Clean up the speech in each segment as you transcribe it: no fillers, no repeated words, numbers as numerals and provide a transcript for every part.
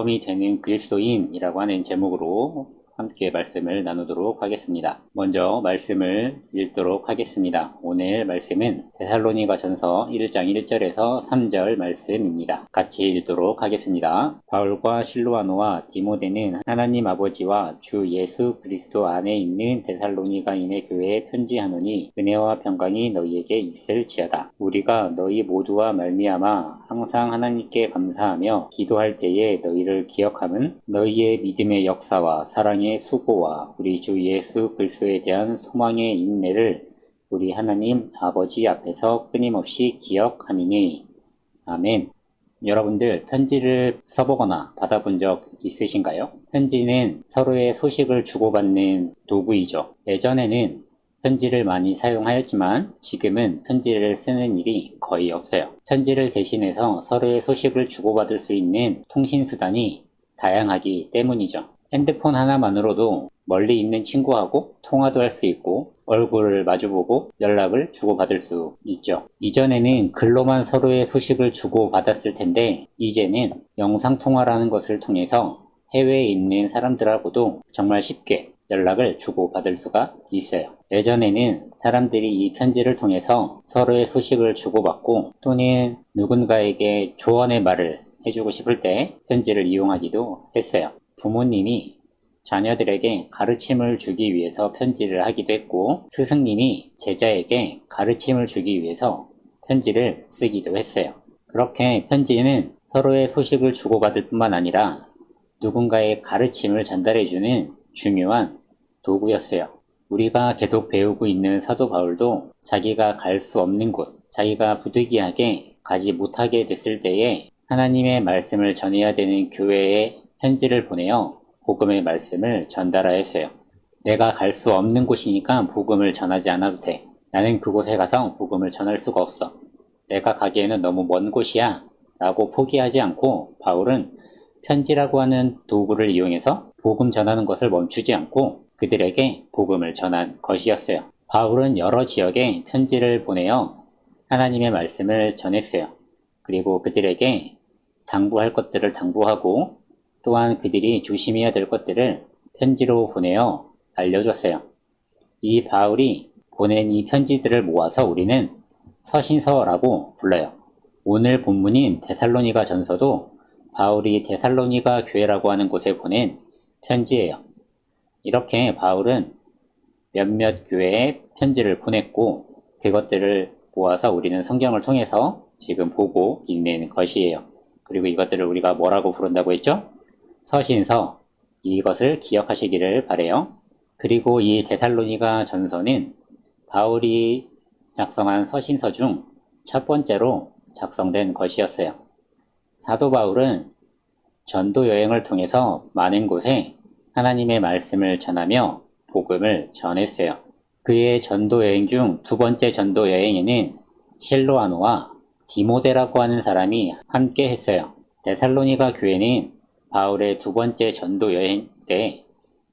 모범이 되는 그리스도인이라고 하는 제목으로 함께 말씀을 나누도록 하겠습니다. 먼저 말씀을 읽도록 하겠습니다. 오늘 말씀은 데살로니가전서 1장 1절에서 3절 말씀입니다. 같이 읽도록 하겠습니다. 바울과 실로아노와 디모데는 하나님 아버지와 주 예수 그리스도 안에 있는 데살로니가인의 교회에 편지하노니 은혜와 평강이 너희에게 있을지어다. 우리가 너희 모두와 말미암아 항상 하나님께 감사하며 기도할 때에 너희를 기억함은 너희의 믿음의 역사와 사랑의 수고와 우리 주 예수 그리스도에 대한 소망의 인내를 우리 하나님 아버지 앞에서 끊임없이 기억함이니. 아멘. 여러분들 편지를 써보거나 받아본 적 있으신가요? 편지는 서로의 소식을 주고받는 도구이죠. 예전에는 편지를 많이 사용하였지만 지금은 편지를 쓰는 일이 거의 없어요. 편지를 대신해서 서로의 소식을 주고받을 수 있는 통신수단이 다양하기 때문이죠. 핸드폰 하나만으로도 멀리 있는 친구하고 통화도 할 수 있고 얼굴을 마주보고 연락을 주고받을 수 있죠. 이전에는 글로만 서로의 소식을 주고받았을 텐데 이제는 영상통화라는 것을 통해서 해외에 있는 사람들하고도 정말 쉽게 연락을 주고받을 수가 있어요. 예전에는 사람들이 이 편지를 통해서 서로의 소식을 주고받고 또는 누군가에게 조언의 말을 해주고 싶을 때 편지를 이용하기도 했어요. 부모님이 자녀들에게 가르침을 주기 위해서 편지를 하기도 했고 스승님이 제자에게 가르침을 주기 위해서 편지를 쓰기도 했어요. 그렇게 편지는 서로의 소식을 주고받을 뿐만 아니라 누군가의 가르침을 전달해주는 중요한 도구였어요. 우리가 계속 배우고 있는 사도 바울도 자기가 갈 수 없는 곳, 자기가 부득이하게 가지 못하게 됐을 때에 하나님의 말씀을 전해야 되는 교회에 편지를 보내어 복음의 말씀을 전달하였어요. 내가 갈 수 없는 곳이니까 복음을 전하지 않아도 돼. 나는 그곳에 가서 복음을 전할 수가 없어. 내가 가기에는 너무 먼 곳이야 라고 포기하지 않고 바울은 편지라고 하는 도구를 이용해서 복음 전하는 것을 멈추지 않고 그들에게 복음을 전한 것이었어요. 바울은 여러 지역에 편지를 보내어 하나님의 말씀을 전했어요. 그리고 그들에게 당부할 것들을 당부하고 또한 그들이 조심해야 될 것들을 편지로 보내어 알려줬어요. 이 바울이 보낸 이 편지들을 모아서 우리는 서신서라고 불러요. 오늘 본문인 데살로니가 전서도 바울이 데살로니가 교회라고 하는 곳에 보낸 편지예요. 이렇게 바울은 몇몇 교회에 편지를 보냈고 그것들을 모아서 우리는 성경을 통해서 지금 보고 있는 것이에요. 그리고 이것들을 우리가 뭐라고 부른다고 했죠? 서신서. 이것을 기억하시기를 바라요. 그리고 이 데살로니가 전서는 바울이 작성한 서신서 중 첫 번째로 작성된 것이었어요. 사도 바울은 전도 여행을 통해서 많은 곳에 하나님의 말씀을 전하며 복음을 전했어요. 그의 전도 여행 중 두 번째 전도 여행에는 실로아노와 디모데라고 하는 사람이 함께 했어요. 데살로니가 교회는 바울의 두 번째 전도 여행 때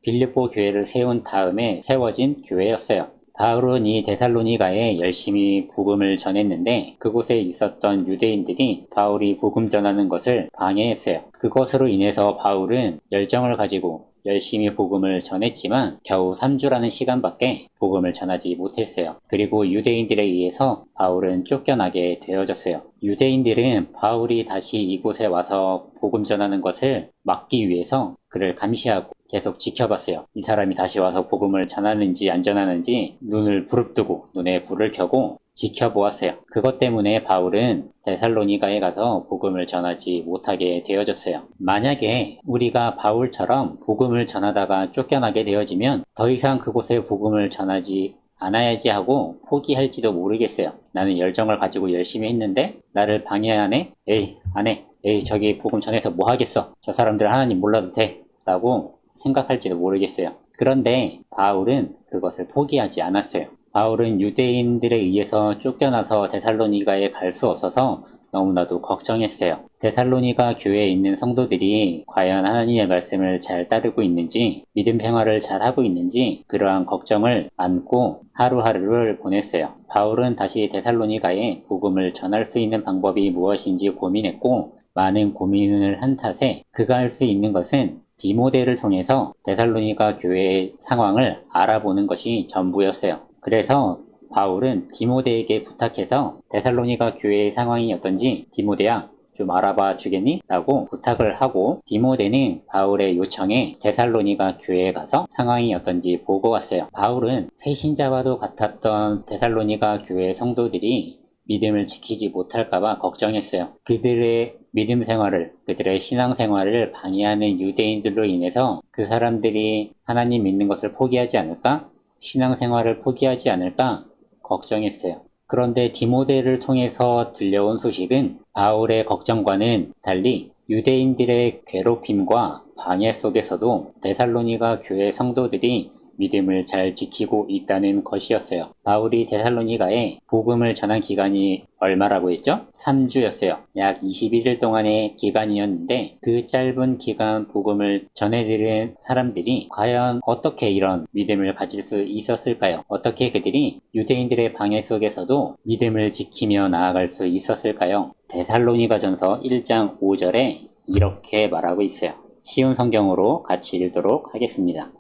빌립보 교회를 세운 다음에 세워진 교회였어요. 바울은 이 데살로니가에 열심히 복음을 전했는데 그곳에 있었던 유대인들이 바울이 복음 전하는 것을 방해했어요. 그것으로 인해서 바울은 열정을 가지고 열심히 복음을 전했지만 겨우 3주라는 시간밖에 복음을 전하지 못했어요. 그리고 유대인들에 의해서 바울은 쫓겨나게 되어졌어요. 유대인들은 바울이 다시 이곳에 와서 복음 전하는 것을 막기 위해서 그를 감시하고 계속 지켜봤어요. 이 사람이 다시 와서 복음을 전하는지 안 전하는지 눈을 부릅뜨고 눈에 불을 켜고 지켜보았어요. 그것 때문에 바울은 데살로니가에 가서 복음을 전하지 못하게 되어졌어요. 만약에 우리가 바울처럼 복음을 전하다가 쫓겨나게 되어지면 더 이상 그곳에 복음을 전하지 않아야지 하고 포기할지도 모르겠어요. 나는 열정을 가지고 열심히 했는데 나를 방해하네? 에이 안해. 에이 저기 복음 전해서 뭐 하겠어. 저 사람들 하나님 몰라도 돼 라고 생각할지도 모르겠어요. 그런데 바울은 그것을 포기하지 않았어요. 바울은 유대인들에 의해서 쫓겨나서 데살로니가에 갈 수 없어서 너무나도 걱정했어요. 데살로니가 교회에 있는 성도들이 과연 하나님의 말씀을 잘 따르고 있는지, 믿음 생활을 잘 하고 있는지 그러한 걱정을 안고 하루하루를 보냈어요. 바울은 다시 데살로니가에 복음을 전할 수 있는 방법이 무엇인지 고민했고 많은 고민을 한 탓에 그가 할 수 있는 것은 디모데를 통해서 데살로니가 교회의 상황을 알아보는 것이 전부였어요. 그래서 바울은 디모데에게 부탁해서 데살로니가 교회의 상황이 어떤지 디모데야 좀 알아봐 주겠니? 라고 부탁을 하고 디모데는 바울의 요청에 데살로니가 교회에 가서 상황이 어떤지 보고 왔어요. 바울은 새신자와도 같았던 데살로니가 교회 성도들이 믿음을 지키지 못할까봐 걱정했어요. 그들의 믿음 생활을, 그들의 신앙 생활을 방해하는 유대인들로 인해서 그 사람들이 하나님 믿는 것을 포기하지 않을까? 신앙 생활을 포기하지 않을까? 걱정했어요. 그런데 디모데를 통해서 들려온 소식은 바울의 걱정과는 달리 유대인들의 괴롭힘과 방해 속에서도 데살로니가 교회 성도들이 믿음을 잘 지키고 있다는 것이었어요. 바울이 데살로니가에 복음을 전한 기간이 얼마라고 했죠? 3주였어요. 약 21일 동안의 기간이었는데 그 짧은 기간 복음을 전해들은 사람들이 과연 어떻게 이런 믿음을 가질 수 있었을까요? 어떻게 그들이 유대인들의 방해 속에서도 믿음을 지키며 나아갈 수 있었을까요? 데살로니가전서 1장 5절에 이렇게 말하고 있어요. 쉬운 성경으로 같이 읽도록 하겠습니다.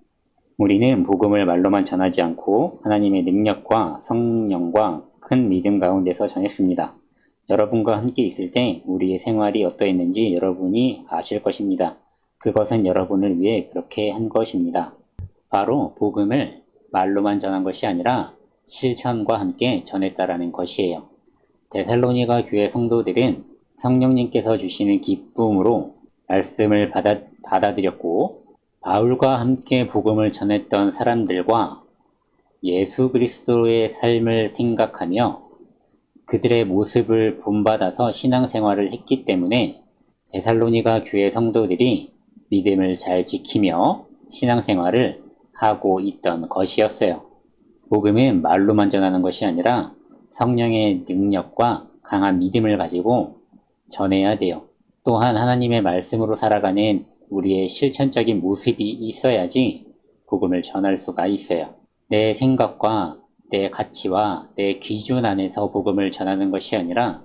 우리는 복음을 말로만 전하지 않고 하나님의 능력과 성령과 큰 믿음 가운데서 전했습니다. 여러분과 함께 있을 때 우리의 생활이 어떠했는지 여러분이 아실 것입니다. 그것은 여러분을 위해 그렇게 한 것입니다. 바로 복음을 말로만 전한 것이 아니라 실천과 함께 전했다라는 것이에요. 데살로니가 교회 성도들은 성령님께서 주시는 기쁨으로 말씀을 받아들였고 바울과 함께 복음을 전했던 사람들과 예수 그리스도의 삶을 생각하며 그들의 모습을 본받아서 신앙생활을 했기 때문에 데살로니가 교회 성도들이 믿음을 잘 지키며 신앙생활을 하고 있던 것이었어요. 복음은 말로만 전하는 것이 아니라 성령의 능력과 강한 믿음을 가지고 전해야 돼요. 또한 하나님의 말씀으로 살아가는 우리의 실천적인 모습이 있어야지 복음을 전할 수가 있어요. 내 생각과 내 가치와 내 기준 안에서 복음을 전하는 것이 아니라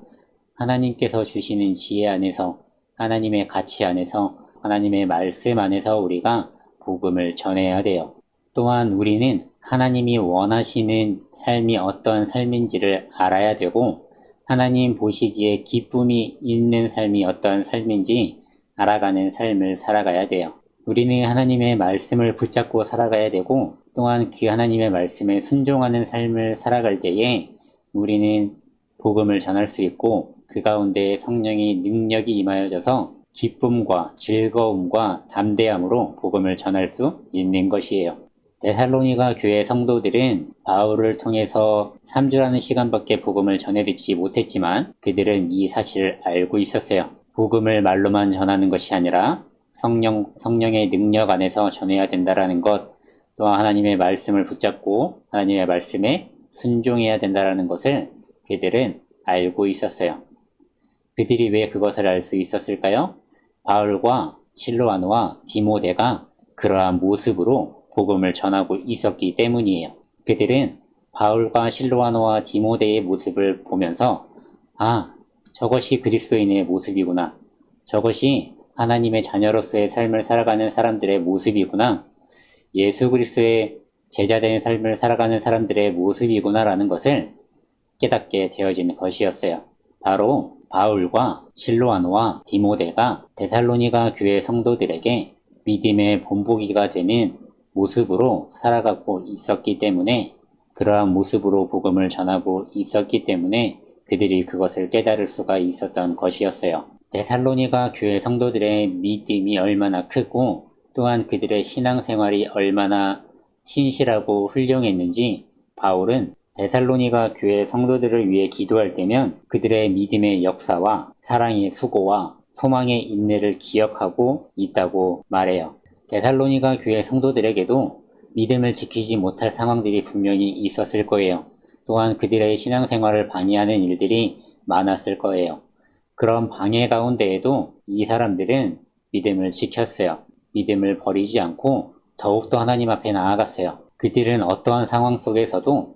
하나님께서 주시는 지혜 안에서 하나님의 가치 안에서 하나님의 말씀 안에서 우리가 복음을 전해야 돼요. 또한 우리는 하나님이 원하시는 삶이 어떤 삶인지를 알아야 되고 하나님 보시기에 기쁨이 있는 삶이 어떤 삶인지 알아가는 삶을 살아가야 돼요. 우리는 하나님의 말씀을 붙잡고 살아가야 되고 또한 그 하나님의 말씀에 순종하는 삶을 살아갈 때에 우리는 복음을 전할 수 있고 그 가운데 성령의 능력이 임하여져서 기쁨과 즐거움과 담대함으로 복음을 전할 수 있는 것이에요. 데살로니가 교회 성도들은 바울을 통해서 3주라는 시간밖에 복음을 전해 듣지 못했지만 그들은 이 사실을 알고 있었어요. 복음을 말로만 전하는 것이 아니라 성령의 능력 안에서 전해야 된다라는 것, 또한 하나님의 말씀을 붙잡고 하나님의 말씀에 순종해야 된다라는 것을 그들은 알고 있었어요. 그들이 왜 그것을 알 수 있었을까요? 바울과 실로아노와 디모데가 그러한 모습으로 복음을 전하고 있었기 때문이에요. 그들은 바울과 실로아노와 디모데의 모습을 보면서 저것이 그리스도인의 모습이구나. 저것이 하나님의 자녀로서의 삶을 살아가는 사람들의 모습이구나. 예수 그리스도의 제자된 삶을 살아가는 사람들의 모습이구나라는 것을 깨닫게 되어지는 것이었어요. 바로 바울과 실로아노와 디모데가 데살로니가 교회 성도들에게 믿음의 본보기가 되는 모습으로 살아가고 있었기 때문에 그러한 모습으로 복음을 전하고 있었기 때문에 그들이 그것을 깨달을 수가 있었던 것이었어요. 데살로니가 교회 성도들의 믿음이 얼마나 크고 또한 그들의 신앙생활이 얼마나 신실하고 훌륭했는지 바울은 데살로니가 교회 성도들을 위해 기도할 때면 그들의 믿음의 역사와 사랑의 수고와 소망의 인내를 기억하고 있다고 말해요. 데살로니가 교회 성도들에게도 믿음을 지키지 못할 상황들이 분명히 있었을 거예요. 또한 그들의 신앙생활을 방해하는 일들이 많았을 거예요. 그런 방해 가운데에도 이 사람들은 믿음을 지켰어요. 믿음을 버리지 않고 더욱더 하나님 앞에 나아갔어요. 그들은 어떠한 상황 속에서도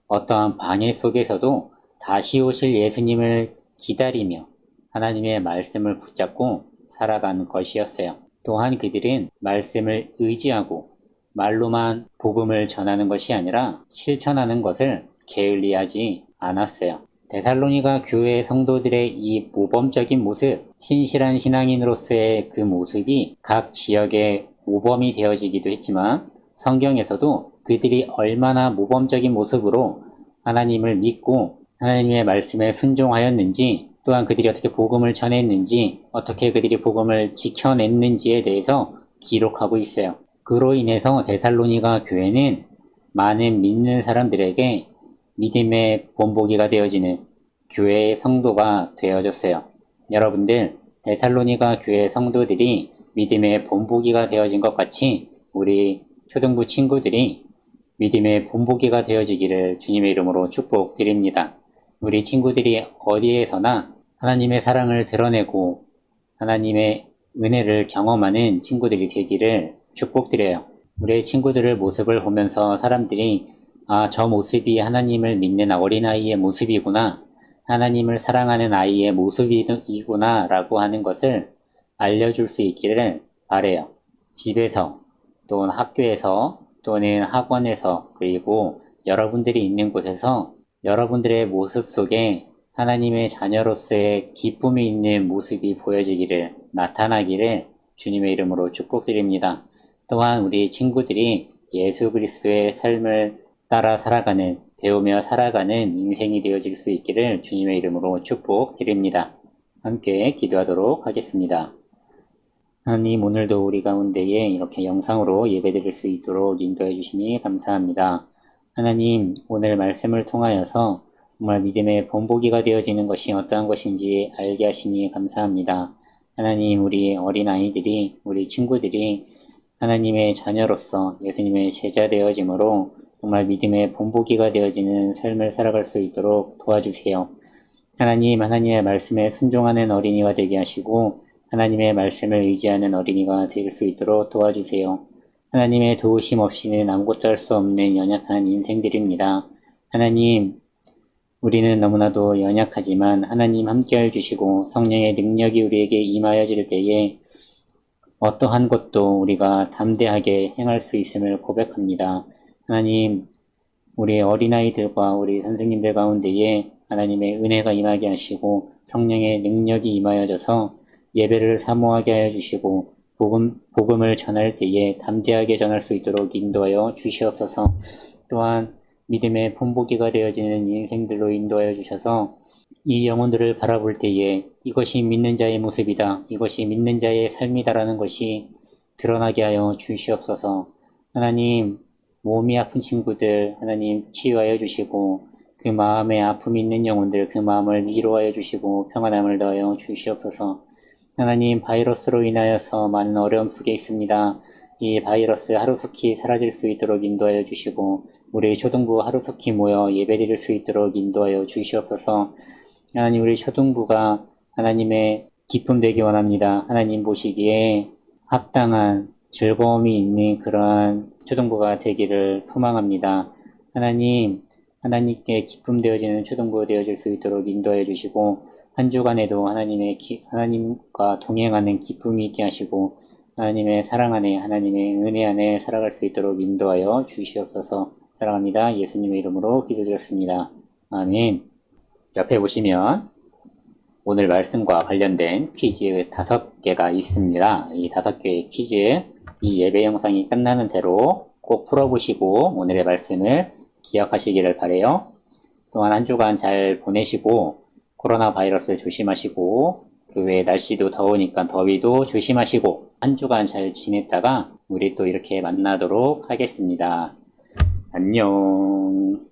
어떠한 방해 속에서도 다시 오실 예수님을 기다리며 하나님의 말씀을 붙잡고 살아간 것이었어요. 또한 그들은 말씀을 의지하고 말로만 복음을 전하는 것이 아니라 실천하는 것을 게을리하지 않았어요. 데살로니가 교회 성도들의 이 모범적인 모습, 신실한 신앙인으로서의 그 모습이 각 지역의 모범이 되어지기도 했지만 성경에서도 그들이 얼마나 모범적인 모습으로 하나님을 믿고 하나님의 말씀에 순종하였는지, 또한 그들이 어떻게 복음을 전했는지, 어떻게 그들이 복음을 지켜냈는지에 대해서 기록하고 있어요. 그로 인해서 데살로니가 교회는 많은 믿는 사람들에게 믿음의 본보기가 되어지는 교회의 성도가 되어졌어요. 여러분들, 데살로니가 교회 성도들이 믿음의 본보기가 되어진 것 같이 우리 초등부 친구들이 믿음의 본보기가 되어지기를 주님의 이름으로 축복드립니다. 우리 친구들이 어디에서나 하나님의 사랑을 드러내고 하나님의 은혜를 경험하는 친구들이 되기를 축복드려요. 우리의 친구들의 모습을 보면서 사람들이 저 모습이 하나님을 믿는 어린아이의 모습이구나, 하나님을 사랑하는 아이의 모습이구나 라고 하는 것을 알려줄 수 있기를 바라요. 집에서 또는 학교에서 또는 학원에서 그리고 여러분들이 있는 곳에서 여러분들의 모습 속에 하나님의 자녀로서의 기쁨이 있는 모습이 보여지기를, 나타나기를 주님의 이름으로 축복드립니다. 또한 우리 친구들이 예수 그리스도의 삶을 따라 살아가는, 배우며 살아가는 인생이 되어질 수 있기를 주님의 이름으로 축복드립니다. 함께 기도하도록 하겠습니다. 하나님, 오늘도 우리 가운데에 이렇게 영상으로 예배드릴 수 있도록 인도해 주시니 감사합니다. 하나님, 오늘 말씀을 통하여서 정말 믿음의 본보기가 되어지는 것이 어떠한 것인지 알게 하시니 감사합니다. 하나님, 우리 어린아이들이, 우리 친구들이 하나님의 자녀로서 예수님의 제자 되어짐으로 정말 믿음의 본보기가 되어지는 삶을 살아갈 수 있도록 도와주세요. 하나님, 하나님의 말씀에 순종하는 어린이가 되게 하시고 하나님의 말씀을 의지하는 어린이가 될 수 있도록 도와주세요. 하나님의 도우심 없이는 아무것도 할 수 없는 연약한 인생들입니다. 하나님, 우리는 너무나도 연약하지만 하나님 함께해 주시고 성령의 능력이 우리에게 임하여질 때에 어떠한 것도 우리가 담대하게 행할 수 있음을 고백합니다. 하나님, 우리 어린아이들과 우리 선생님들 가운데에 하나님의 은혜가 임하게 하시고 성령의 능력이 임하여져서 예배를 사모하게 하여 주시고 복음을 전할 때에 담대하게 전할 수 있도록 인도하여 주시옵소서. 또한 믿음의 본보기가 되어지는 인생들로 인도하여 주셔서 이 영혼들을 바라볼 때에 이것이 믿는 자의 모습이다, 이것이 믿는 자의 삶이다라는 것이 드러나게 하여 주시옵소서. 하나님, 몸이 아픈 친구들 하나님 치유하여 주시고 그 마음에 아픔이 있는 영혼들 그 마음을 위로하여 주시고 평안함을 더하여 주시옵소서. 하나님, 바이러스로 인하여서 많은 어려움 속에 있습니다. 이 바이러스 하루속히 사라질 수 있도록 인도하여 주시고 우리 초등부 하루속히 모여 예배드릴 수 있도록 인도하여 주시옵소서. 하나님, 우리 초등부가 하나님의 기쁨 되기 원합니다. 하나님 보시기에 합당한 즐거움이 있는 그러한 초등부가 되기를 소망합니다. 하나님, 하나님께 기쁨 되어지는 초등부 되어질 수 있도록 인도하여 주시고 한 주간에도 하나님과 동행하는 기쁨이 있게 하시고 하나님의 사랑 안에, 하나님의 은혜 안에 살아갈 수 있도록 인도하여 주시옵소서. 사랑합니다. 예수님의 이름으로 기도드렸습니다. 아멘. 옆에 보시면 오늘 말씀과 관련된 퀴즈 5개가 있습니다. 이 5개의 퀴즈, 이 예배 영상이 끝나는 대로 꼭 풀어보시고 오늘의 말씀을 기억하시기를 바라요. 또한 한 주간 잘 보내시고 코로나 바이러스 조심하시고 그 외에 날씨도 더우니까 더위도 조심하시고 한 주간 잘 지냈다가 우리 또 이렇게 만나도록 하겠습니다. 안녕.